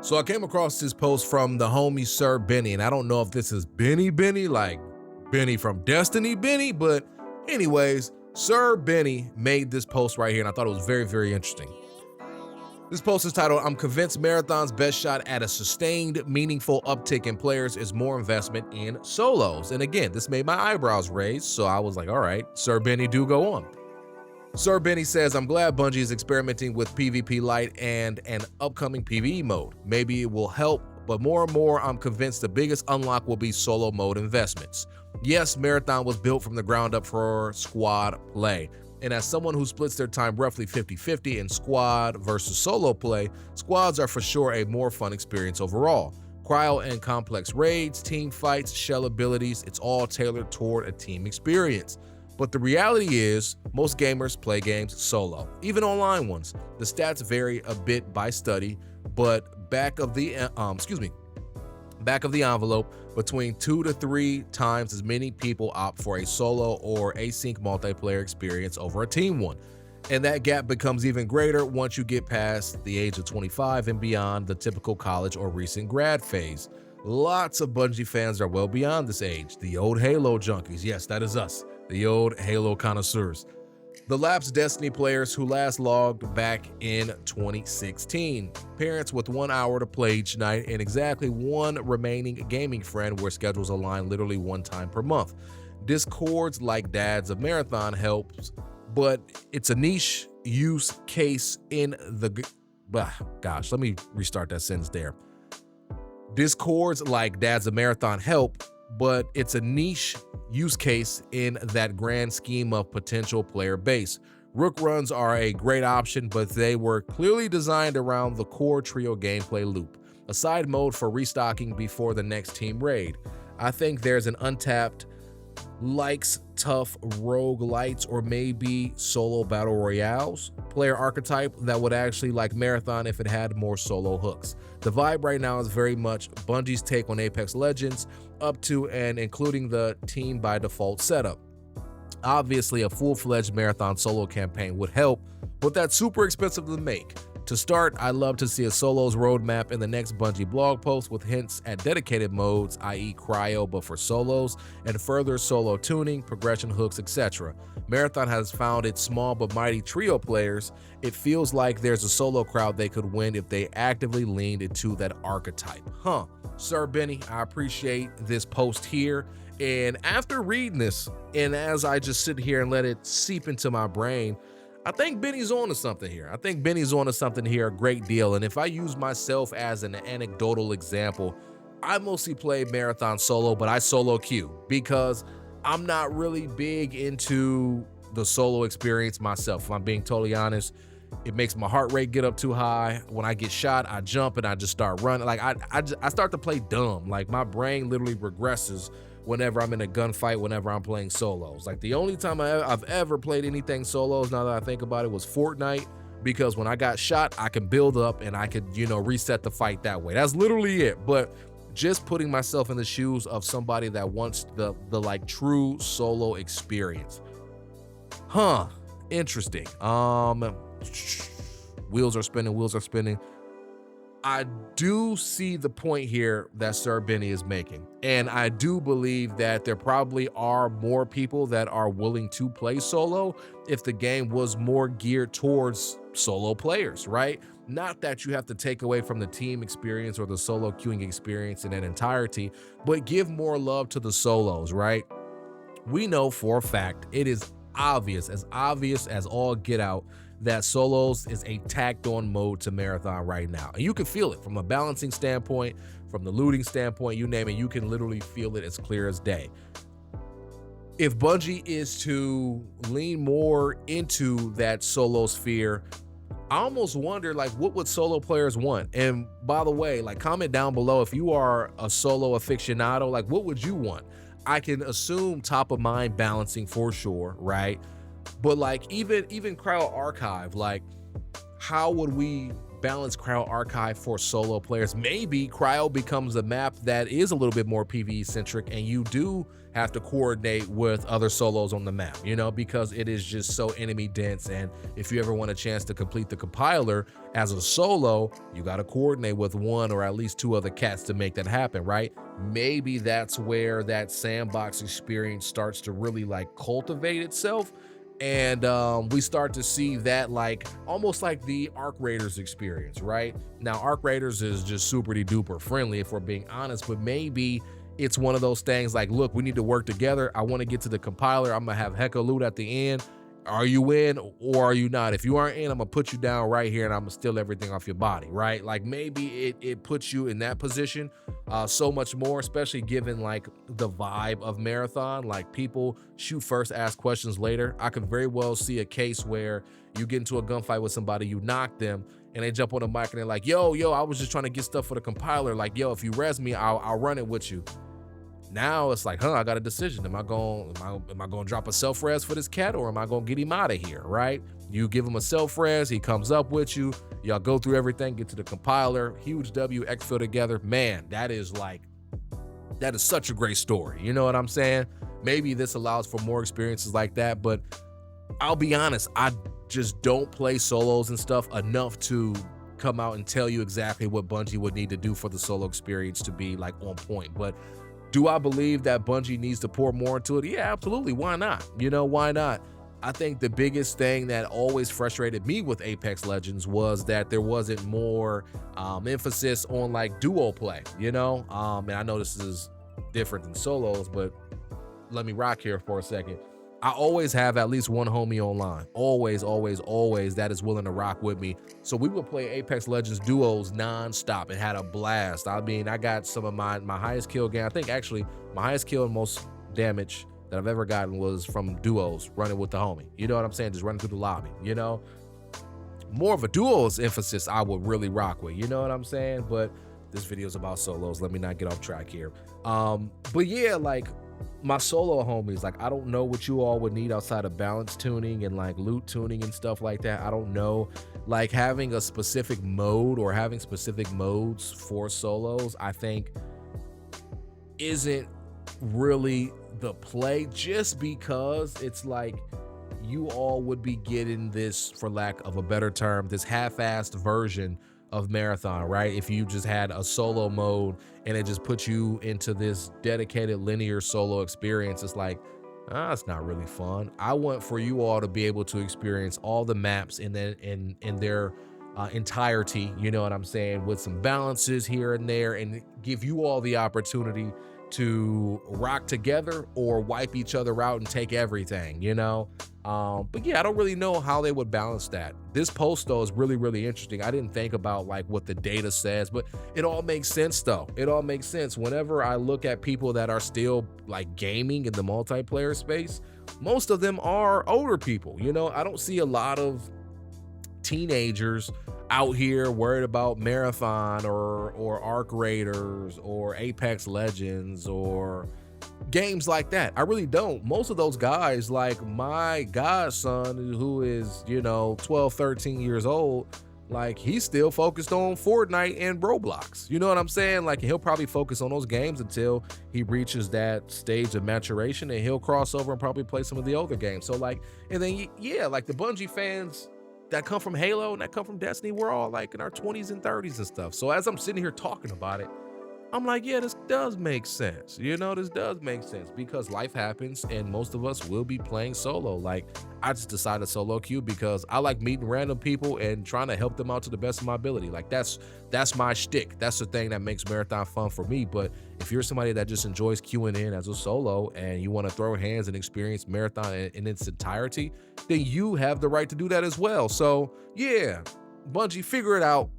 So I came across this post from the homie SirBenny, and I don't know if this is Benny, like Benny from Destiny Benny, but anyways, SirBenny made this post right here, and I thought it was very, very interesting. This post is titled, "I'm convinced Marathon's best shot at a sustained, meaningful uptick in players is more investment in solos." And again, this made my eyebrows raise, so I was like, all right, SirBenny, do go on. SirBenny says, "I'm glad Bungie is experimenting with PvP Lite and an upcoming PvE mode. Maybe it will help, but more and more I'm convinced the biggest unlock will be solo mode investments. Yes, Marathon was built from the ground up for squad play. And as someone who splits their time roughly 50-50 in squad versus solo play, squads are for sure a more fun experience overall. Cryo and complex raids, team fights, shell abilities, it's all tailored toward a team experience. But the reality is, most gamers play games solo, even online ones. The stats vary a bit by study, but back of the envelope, between 2 to 3 times as many people opt for a solo or async multiplayer experience over a team one. And that gap becomes even greater once you get past the age of 25 and beyond the typical college or recent grad phase. Lots of Bungie fans are well beyond this age. The old Halo junkies, yes, that is us. The old Halo connoisseurs. The lapsed Destiny players who last logged back in 2016. Parents with 1 hour to play each night and exactly one remaining gaming friend where schedules align literally 1 time per month. Discords like Dads of Marathon helps, but it's a niche use case in the... Gosh, let me restart that sentence there. Discords like Dads of Marathon help, but it's a niche use case in that grand scheme of potential player base. Rook runs are a great option, but they were clearly designed around the core trio gameplay loop, a side mode for restocking before the next team raid. I think there's an untapped likes tough roguelites or maybe solo battle royales player archetype that would actually like Marathon if it had more solo hooks. The vibe right now is very much Bungie's take on Apex Legends, up to and including the team by default setup. Obviously, a full-fledged Marathon solo campaign would help, but that's super expensive to make. To start, I'd love to see a solos roadmap in the next Bungie blog post with hints at dedicated modes, i.e. cryo, but for solos, and further solo tuning, progression hooks, etc. Marathon has found its small but mighty trio players. It feels like there's a solo crowd they could win if they actively leaned into that archetype. SirBenny, I appreciate this post here. And after reading this, and as I just sit here and let it seep into my brain, I think Benny's on to something here. A great deal. And if I use myself as an anecdotal example, I mostly play Marathon solo, but I solo queue because I'm not really big into the solo experience myself. If I'm being totally honest, it makes my heart rate get up too high. When I get shot, I jump and I just start running. Like I start to play dumb. Like my brain literally regresses whenever I'm in a gunfight, whenever I'm playing solos. Like the only time I've ever played anything solos, now that I think about it, was Fortnite, because when I got shot, I can build up and I could, reset the fight that way. That's literally it. But just putting myself in the shoes of somebody that wants the like true solo experience. Interesting. Wheels are spinning. I do see the point here that SirBenny is making, and I do believe that there probably are more people that are willing to play solo if the game was more geared towards solo players, right? Not that you have to take away from the team experience or the solo queuing experience in an entirety, but give more love to the solos, right? We know for a fact, it is obvious as all get out, that solos is a tacked on mode to Marathon right now. And you can feel it from a balancing standpoint, from the looting standpoint, you name it, you can literally feel it as clear as day. If Bungie is to lean more into that solo sphere, I almost wonder, like, what would solo players want? And by the way, like, comment down below if you are a solo aficionado, like, what would you want? I can assume top of mind balancing for sure, right? But like even Cryo Archive, like how would we balanced cryo archive for solo players. Maybe cryo becomes a map that is a little bit more PvE centric, and you do have to coordinate with other solos on the map, you know, because it is just so enemy dense. And if you ever want a chance to complete the compiler as a solo, you got to coordinate with one or at least two other cats to make that happen, right? Maybe that's where that sandbox experience starts to really like cultivate itself. And we start to see that like almost like the Arc Raiders experience, right? Now, Arc Raiders is just super duper friendly, if we're being honest, but maybe it's one of those things like, look, we need to work together. I want to get to the compiler. I'm gonna have hecka loot at the end. Are you in or are you not? If you aren't in, I'm gonna put you down right here and I'm gonna steal everything off your body, right? Like maybe it puts you in that position so much more, especially given like the vibe of Marathon. Like people shoot first, ask questions later. I could very well see a case where you get into a gunfight with somebody, you knock them, and they jump on the mic and they're like, yo, I was just trying to get stuff for the compiler. Like, yo, if you res me, I'll run it with you. Now it's like, I got a decision. Am I going to drop a self-res for this cat, or am I going to get him out of here, right? You give him a self-res, he comes up with you, y'all go through everything, get to the compiler, huge W, exfil together. Man, that is such a great story. You know what I'm saying? Maybe this allows for more experiences like that, but I'll be honest, I just don't play solos and stuff enough to come out and tell you exactly what Bungie would need to do for the solo experience to be like on point. But do I believe that Bungie needs to pour more into it? Yeah, absolutely. Why not? You know, why not? I think the biggest thing that always frustrated me with Apex Legends was that there wasn't more emphasis on like duo play, you know? And I know this is different than solos, but let me rock here for a second. I always have at least one homie online. Always, that is willing to rock with me. So we would play Apex Legends duos nonstop and had a blast. I mean, I got some of my highest kill game. I think actually my highest kill and most damage that I've ever gotten was from duos, running with the homie. You know what I'm saying? Just running through the lobby, you know? More of a duos emphasis I would really rock with, you know what I'm saying? But this video is about solos. Let me not get off track here. But yeah, like, my solo homies, like, I don't know what you all would need outside of balance tuning and like loot tuning and stuff like that. I don't know, like having a specific mode or having specific modes for solos, I think isn't really the play, just because it's like you all would be getting this, for lack of a better term, this half-assed version of Marathon, right? If you just had a solo mode and it just puts you into this dedicated linear solo experience, it's like, it's not really fun. I want for you all to be able to experience all the maps in their entirety, you know what I'm saying, with some balances here and there, and give you all the opportunity to rock together or wipe each other out and take everything, you know? But yeah, I don't really know how they would balance that. This post though is really interesting. I didn't think about like what the data says, but it all makes sense though. It all makes sense. Whenever I look at people that are still like gaming in the multiplayer space, most of them are older people. You know, I don't see a lot of teenagers out here worried about Marathon or Arc Raiders or Apex Legends or games like that. I really don't. Most of those guys, like my godson who is, you know, 12, 13 years old, like he's still focused on Fortnite and Roblox. You know what I'm saying? Like he'll probably focus on those games until he reaches that stage of maturation, and he'll cross over and probably play some of the older games. So like, and then yeah, like the Bungie fans that come from Halo and that come from Destiny, we're all like in our 20s and 30s and stuff. So as I'm sitting here talking about it, I'm like, yeah, this does make sense. You know, this does make sense because life happens and most of us will be playing solo. Like I just decided solo queue because I like meeting random people and trying to help them out to the best of my ability. Like that's my shtick. That's the thing that makes Marathon fun for me. But if you're somebody that just enjoys queuing in as a solo and you want to throw hands and experience Marathon in its entirety, then you have the right to do that as well. So yeah, Bungie, figure it out.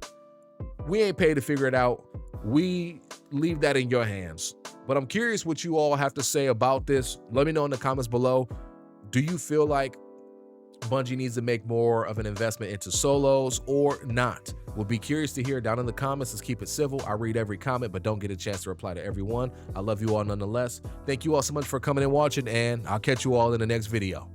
We ain't paid to figure it out. We leave that in your hands. But I'm curious what you all have to say about this. Let me know in the comments below. Do you feel like Bungie needs to make more of an investment into solos or not? We'll be curious to hear down in the comments. Let's keep it civil. I read every comment, but don't get a chance to reply to everyone. I love you all nonetheless. Thank you all so much for coming and watching, and I'll catch you all in the next video.